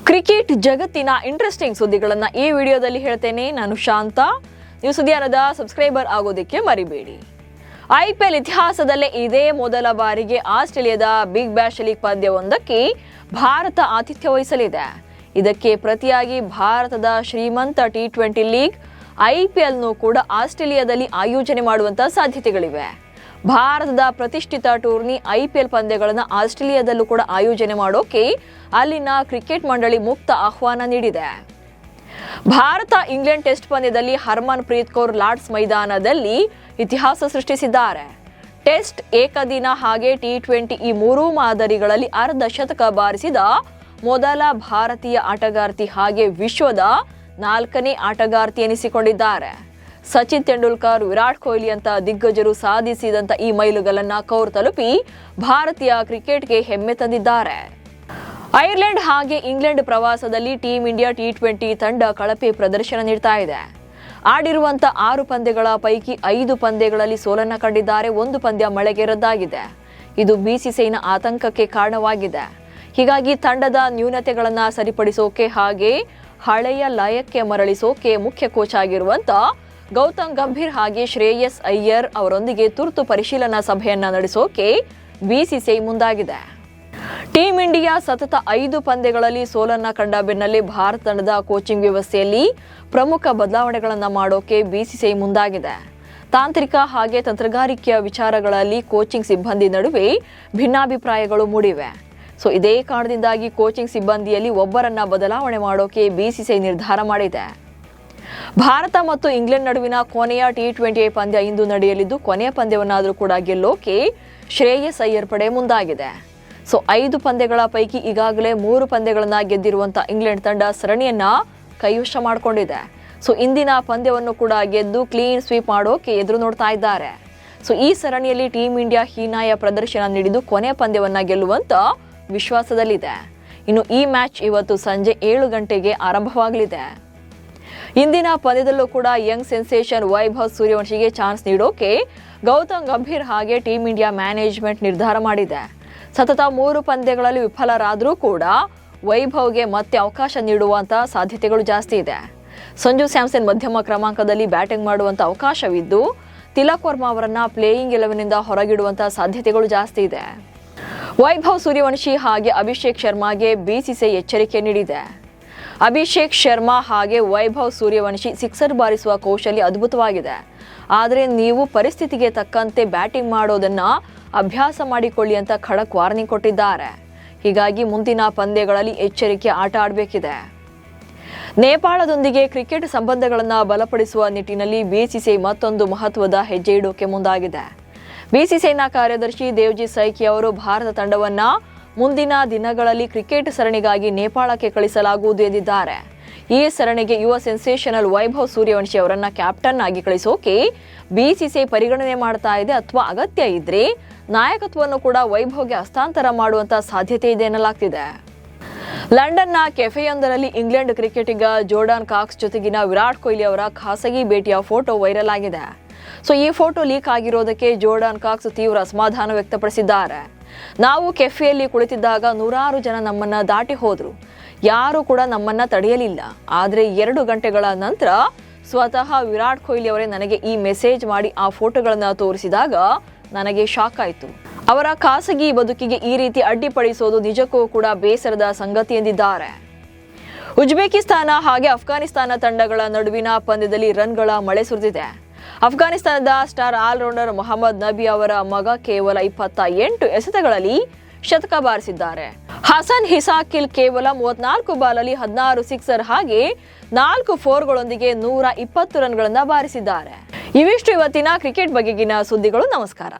Cricket ಜಗತ್ತಿನ interesting ಸುದ್ದಿಗಳನ್ನ ಈ ವಿಡಿಯೋದಲ್ಲಿ ಹೇಳ್ತೇನೆ. ನಾನು ಶಾಂತ. ನೀವು ಸುದ್ದಿಯಾನದ ಸಬ್ಸ್ಕ್ರೈಬರ್ ಆಗೋದಕ್ಕೆ ಮರಿಬೇಡಿ. IPL ಇತಿಹಾಸದಲ್ಲೇ ಇದೇ ಮೊದಲ ಬಾರಿಗೆ ಆಸ್ಟ್ರೇಲಿಯಾದ ಬಿಗ್ ಬ್ಯಾಶ್ ಲೀಗ್ ಪಂದ್ಯವೊಂದಕ್ಕೆ ಭಾರತ ಆತಿಥ್ಯ ವಹಿಸಲಿದೆ. ಇದಕ್ಕೆ ಪ್ರತಿಯಾಗಿ ಭಾರತದ ಶ್ರೀಮಂತ T20 ಲೀಗ್ IPLನ್ನು ಕೂಡ ಆಸ್ಟ್ರೇಲಿಯಾದಲ್ಲಿ ಆಯೋಜನೆ ಮಾಡುವಂತ ಸಾಧ್ಯತೆಗಳಿವೆ. ಭಾರತದ ಪ್ರತಿಷ್ಠಿತ ಟೂರ್ನಿ IPL ಪಂದ್ಯಗಳನ್ನು ಆಸ್ಟ್ರೇಲಿಯಾದಲ್ಲೂ ಕೂಡ ಆಯೋಜನೆ ಮಾಡೋಕೆ ಅಲ್ಲಿನ ಕ್ರಿಕೆಟ್ ಮಂಡಳಿ ಮುಕ್ತ ಆಹ್ವಾನ ನೀಡಿದೆ. ಭಾರತ ಇಂಗ್ಲೆಂಡ್ ಟೆಸ್ಟ್ ಪಂದ್ಯದಲ್ಲಿ ಹರ್ಮನ್ ಪ್ರೀತ್ ಕೌರ್ ಲಾರ್ಡ್ಸ್ ಮೈದಾನದಲ್ಲಿ ಇತಿಹಾಸ ಸೃಷ್ಟಿಸಿದ್ದಾರೆ. ಟೆಸ್ಟ್, ಏಕದಿನ ಹಾಗೆ T20 ಈ ಮೂರೂ ಮಾದರಿಗಳಲ್ಲಿ ಅರ್ಧ ಶತಕ ಬಾರಿಸಿದ ಮೊದಲ ಭಾರತೀಯ ಆಟಗಾರ್ತಿ ಹಾಗೆ ವಿಶ್ವದ 4ನೇ ಆಟಗಾರ್ತಿ ಎನಿಸಿಕೊಂಡಿದ್ದಾರೆ. ಸಚಿನ್ ತೆಂಡೂಲ್ಕರ್, ವಿರಾಟ್ ಕೊಹ್ಲಿ ಅಂತ ದಿಗ್ಗಜರು ಸಾಧಿಸಿದಂತ ಈ ಮೈಲುಗಲ್ಲನ್ನ ಕೌರ್ ತಲುಪಿ ಭಾರತೀಯ ಕ್ರಿಕೆಟ್ಗೆ ಹೆಮ್ಮೆ ತಂದಿದ್ದಾರೆ. ಐರ್ಲೆಂಡ್ ಹಾಗೆ ಇಂಗ್ಲೆಂಡ್ ಪ್ರವಾಸದಲ್ಲಿ ಟೀಂ ಇಂಡಿಯಾ T20 ತಂಡ ಕಳಪೆ ಪ್ರದರ್ಶನ ನೀಡ್ತಾ ಇದೆ. ಆಡಿರುವಂತ 6 ಪಂದ್ಯಗಳ ಪೈಕಿ 5 ಪಂದ್ಯಗಳಲ್ಲಿ ಸೋಲನ್ನ ಕಂಡಿದ್ದಾರೆ. 1 ಪಂದ್ಯ ಮಳೆಗೆ ರದ್ದಾಗಿದೆ. ಇದು BCCIನ ಆತಂಕಕ್ಕೆ ಕಾರಣವಾಗಿದೆ. ಹೀಗಾಗಿ ತಂಡದ ನ್ಯೂನತೆಗಳನ್ನ ಸರಿಪಡಿಸೋಕೆ ಹಾಗೆ ಹಳೆಯ ಲಯಕ್ಕೆ ಮರಳಿಸೋಕೆ ಮುಖ್ಯ ಕೋಚ್ ಆಗಿರುವಂತ ಗೌತಮ್ ಗಂಭೀರ್ ಹಾಗೆ ಶ್ರೇಯಸ್ ಅಯ್ಯರ್ ಅವರೊಂದಿಗೆ ತುರ್ತು ಪರಿಶೀಲನಾ ಸಭೆಯನ್ನ ನಡೆಸೋಕೆ BCCI ಮುಂದಾಗಿದೆ. ಟೀಂ ಇಂಡಿಯಾ ಸತತ 5 ಪಂದ್ಯಗಳಲ್ಲಿ ಸೋಲನ್ನ ಕಂಡ ಬೆನ್ನಲ್ಲೇ ಭಾರತ ತಂಡದ ಕೋಚಿಂಗ್ ವ್ಯವಸ್ಥೆಯಲ್ಲಿ ಪ್ರಮುಖ ಬದಲಾವಣೆಗಳನ್ನು ಮಾಡೋಕೆ BCCI ಮುಂದಾಗಿದೆ. ತಾಂತ್ರಿಕ ಹಾಗೆ ತಂತ್ರಗಾರಿಕೆಯ ವಿಚಾರಗಳಲ್ಲಿ ಕೋಚಿಂಗ್ ಸಿಬ್ಬಂದಿ ನಡುವೆ ಭಿನ್ನಾಭಿಪ್ರಾಯಗಳು ಮೂಡಿವೆ. ಇದೇ ಕಾರಣದಿಂದಾಗಿ ಕೋಚಿಂಗ್ ಸಿಬ್ಬಂದಿಯಲ್ಲಿ ಒಬ್ಬರನ್ನ ಬದಲಾವಣೆ ಮಾಡೋಕೆ BCCI ನಿರ್ಧಾರ ಮಾಡಿದೆ. ಭಾರತ ಮತ್ತು ಇಂಗ್ಲೆಂಡ್ ನಡುವಿನ ಕೊನೆಯ T20 ಪಂದ್ಯ ಇಂದು ನಡೆಯಲಿದ್ದು, ಕೊನೆಯ ಪಂದ್ಯವನ್ನಾದರೂ ಕೂಡ ಗೆಲ್ಲೋಕೆ ಶ್ರೇಯಸ್ ಅಯ್ಯರ್ ಪಡೆ ಮುಂದಾಗಿದೆ. 5 ಪಂದ್ಯಗಳ ಪೈಕಿ ಈಗಾಗಲೇ 3 ಪಂದ್ಯಗಳನ್ನ ಗೆದ್ದಿರುವಂತ ಇಂಗ್ಲೆಂಡ್ ತಂಡ ಸರಣಿಯನ್ನ ಕೈವಶ ಮಾಡಿಕೊಂಡಿದೆ. ಇಂದಿನ ಪಂದ್ಯವನ್ನು ಕೂಡ ಗೆದ್ದು ಕ್ಲೀನ್ ಸ್ವೀಪ್ ಮಾಡೋಕೆ ಎದುರು ನೋಡ್ತಾ ಇದ್ದಾರೆ. ಈ ಸರಣಿಯಲ್ಲಿ ಟೀಂ ಇಂಡಿಯಾ ಹೀನಾಯ ಪ್ರದರ್ಶನ ನೀಡಿದ್ದು ಕೊನೆಯ ಪಂದ್ಯವನ್ನ ಗೆಲ್ಲುವಂತ ವಿಶ್ವಾಸದಲ್ಲಿದೆ. ಇನ್ನು ಈ ಮ್ಯಾಚ್ ಇವತ್ತು ಸಂಜೆ 7 ಗಂಟೆಗೆ ಆರಂಭವಾಗಲಿದೆ. ಇಂದಿನ ಪಂದ್ಯದಲ್ಲೂ ಕೂಡ ಯಂಗ್ ಸೆನ್ಸೇಷನ್ ವೈಭವ್ ಸೂರ್ಯವಂಶಿಗೆ ಚಾನ್ಸ್ ನೀಡೋಕೆ ಗೌತಮ್ ಗಂಭೀರ್ ಹಾಗೆ ಟೀಂ ಇಂಡಿಯಾ ಮ್ಯಾನೇಜ್ಮೆಂಟ್ ನಿರ್ಧಾರ ಮಾಡಿದೆ. ಸತತ 3 ಪಂದ್ಯಗಳಲ್ಲಿ ವಿಫಲರಾದರೂ ಕೂಡ ವೈಭವ್ಗೆ ಮತ್ತೆ ಅವಕಾಶ ನೀಡುವಂತ ಸಾಧ್ಯತೆಗಳು ಜಾಸ್ತಿ ಇದೆ. ಸಂಜು ಸ್ಯಾಮ್ಸನ್ ಮಧ್ಯಮ ಕ್ರಮಾಂಕದಲ್ಲಿ ಬ್ಯಾಟಿಂಗ್ ಮಾಡುವಂತ ಅವಕಾಶವಿದ್ದು, ತಿಲಕ್ ವರ್ಮಾ ಅವರನ್ನ ಪ್ಲೇಯಿಂಗ್ 11ನಿಂದ ಹೊರಗಿಡುವಂತ ಸಾಧ್ಯತೆಗಳು ಜಾಸ್ತಿ ಇದೆ. ವೈಭವ್ ಸೂರ್ಯವಂಶಿ ಹಾಗೆ ಅಭಿಷೇಕ್ ಶರ್ಮಾಗೆ BCCI ಎಚ್ಚರಿಕೆ ನೀಡಿದೆ. ಅಭಿಷೇಕ್ ಶರ್ಮಾ ಹಾಗೆ ವೈಭವ್ ಸೂರ್ಯವಂಶಿ ಸಿಕ್ಸರ್ ಬಾರಿಸುವ ಕೌಶಲ್ಯ ಅದ್ಭುತವಾಗಿದೆ. ಆದರೆ ನೀವು ಪರಿಸ್ಥಿತಿಗೆ ತಕ್ಕಂತೆ ಬ್ಯಾಟಿಂಗ್ ಮಾಡೋದನ್ನ ಅಭ್ಯಾಸ ಮಾಡಿಕೊಳ್ಳಿ ಅಂತ ಖಡಕ್ ವಾರ್ನಿಂಗ್ ಕೊಟ್ಟಿದ್ದಾರೆ. ಹೀಗಾಗಿ ಮುಂದಿನ ಪಂದ್ಯಗಳಲ್ಲಿ ಎಚ್ಚರಿಕೆ ಆಟ ಆಡಬೇಕಿದೆ. ನೇಪಾಳದೊಂದಿಗೆ ಕ್ರಿಕೆಟ್ ಸಂಬಂಧಗಳನ್ನು ಬಲಪಡಿಸುವ ನಿಟ್ಟಿನಲ್ಲಿ BCCI ಮತ್ತೊಂದು ಮಹತ್ವದ ಹೆಜ್ಜೆ ಇಡೋಕೆ ಮುಂದಾಗಿದೆ. BCCIನ ಕಾರ್ಯದರ್ಶಿ ದೇವ್ಜಿತ್ ಸೈಕಿ ಅವರು ಭಾರತ ತಂಡವನ್ನ ಮುಂದಿನ ದಿನಗಳಲ್ಲಿ ಕ್ರಿಕೆಟ್ ಸರಣಿಗಾಗಿ ನೇಪಾಳಕ್ಕೆ ಕಳಿಸಲಾಗುವುದು ಎಂದಿದ್ದಾರೆ. ಈ ಸರಣಿಗೆ ಯುವ ಸೆನ್ಸೇಷನಲ್ ವೈಭವ್ ಸೂರ್ಯವಂಶಿ ಅವರನ್ನ ಕ್ಯಾಪ್ಟನ್ ಆಗಿ ಕಳಿಸೋಕೆ BCCI ಪರಿಗಣನೆ ಮಾಡ್ತಾ ಇದೆ. ಅಥವಾ ಅಗತ್ಯ ಇದ್ರೆ ನಾಯಕತ್ವವನ್ನು ಕೂಡ ವೈಭವ್ಗೆ ಹಸ್ತಾಂತರ ಮಾಡುವಂತ ಸಾಧ್ಯತೆ ಇದೆ ಎನ್ನಲಾಗ್ತಿದೆ. ಲಂಡನ್ನ ಕೆಫೆಯೊಂದರಲ್ಲಿ ಇಂಗ್ಲೆಂಡ್ ಕ್ರಿಕೆಟಿಗ ಜೋರ್ಡಾನ್ ಕಾಕ್ಸ್ ಜೊತೆಗಿನ ವಿರಾಟ್ ಕೊಹ್ಲಿ ಅವರ ಖಾಸಗಿ ಭೇಟಿಯ ಫೋಟೋ ವೈರಲ್ ಆಗಿದೆ. ಈ ಫೋಟೋ ಲೀಕ್ ಆಗಿರೋದಕ್ಕೆ ಜೋರ್ಡಾನ್ ಕಾಕ್ಸ್ ತೀವ್ರ ಅಸಮಾಧಾನ ವ್ಯಕ್ತಪಡಿಸಿದ್ದಾರೆ. ನಾವು ಕೆಫೆಯಲ್ಲಿ ಕುಳಿತಿದ್ದಾಗ 100 ಜನ ನಮ್ಮನ್ನ ದಾಟಿ ಹೋದ್ರು. ಯಾರು ಕೂಡ ನಮ್ಮನ್ನ ತಡೆಯಲಿಲ್ಲ. ಆದರೆ 2 ಗಂಟೆಗಳ ನಂತರ ಸ್ವತಃ ವಿರಾಟ್ ಕೊಹ್ಲಿ ಅವರೇ ನನಗೆ ಈ ಮೆಸೇಜ್ ಮಾಡಿ ಆ ಫೋಟೋಗಳನ್ನ ತೋರಿಸಿದಾಗ ನನಗೆ ಶಾಕ್ ಆಯಿತು. ಅವರ ಖಾಸಗಿ ಬದುಕಿಗೆ ಈ ರೀತಿ ಅಡ್ಡಿಪಡಿಸೋದು ನಿಜಕ್ಕೂ ಕೂಡ ಬೇಸರದ ಸಂಗತಿ ಎಂದಿದ್ದಾರೆ. ಉಜ್ಬೇಕಿಸ್ತಾನ ಹಾಗೆ ಅಫ್ಘಾನಿಸ್ತಾನ ತಂಡಗಳ ನಡುವಿನ ಪಂದ್ಯದಲ್ಲಿ ರನ್ಗಳ ಮಳೆ ಸುರಿದಿದೆ. ಅಫ್ಘಾನಿಸ್ತಾನದ ಸ್ಟಾರ್ ಆಲ್ರೌಂಡರ್ ಮೊಹಮ್ಮದ್ ನಬಿ ಅವರ ಮಗ ಕೇವಲ 28 ಎಸೆತಗಳಲ್ಲಿ ಶತಕ ಬಾರಿಸಿದ್ದಾರೆ. ಹಸನ್ ಹಿಸಾಕಿಲ್ ಕೇವಲ 34 ಬಾಲಲ್ಲಿ 16 ಸಿಕ್ಸರ್ ಹಾಗೆ 4 ಫೋರ್ಗಳೊಂದಿಗೆ 120 ರನ್ಗಳನ್ನ ಬಾರಿಸಿದ್ದಾರೆ. ಇವಿಷ್ಟು ಇವತ್ತಿನ ಕ್ರಿಕೆಟ್ ಬಗೆಗಿನ ಸುದ್ದಿಗಳು. ನಮಸ್ಕಾರ.